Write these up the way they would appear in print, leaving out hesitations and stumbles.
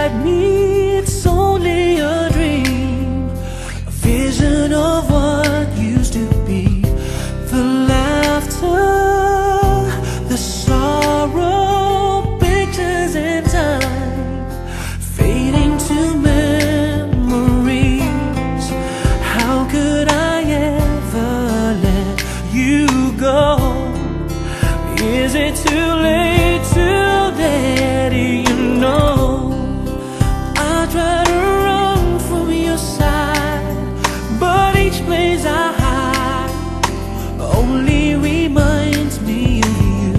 at me, it's only a dream, a vision of what used to be. The laughter, the sorrow, pictures in time, fading to memories. How could I ever let you go? Is it too late to let you know? I try to run from your side, but each place I hide only reminds me of you.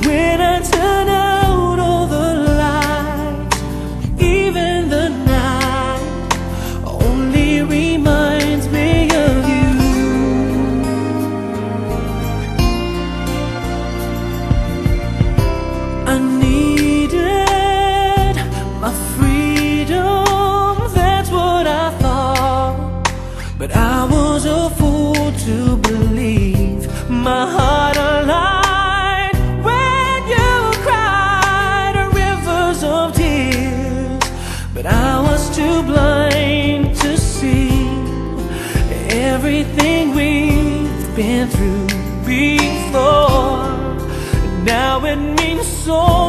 When I turn out all the lights, even the night only reminds me of you. I needed my freedom, that's what I thought, but I was a fool to believe my heart aligned when you cried rivers of tears. But I was too blind to see everything we've been through before. Now it means so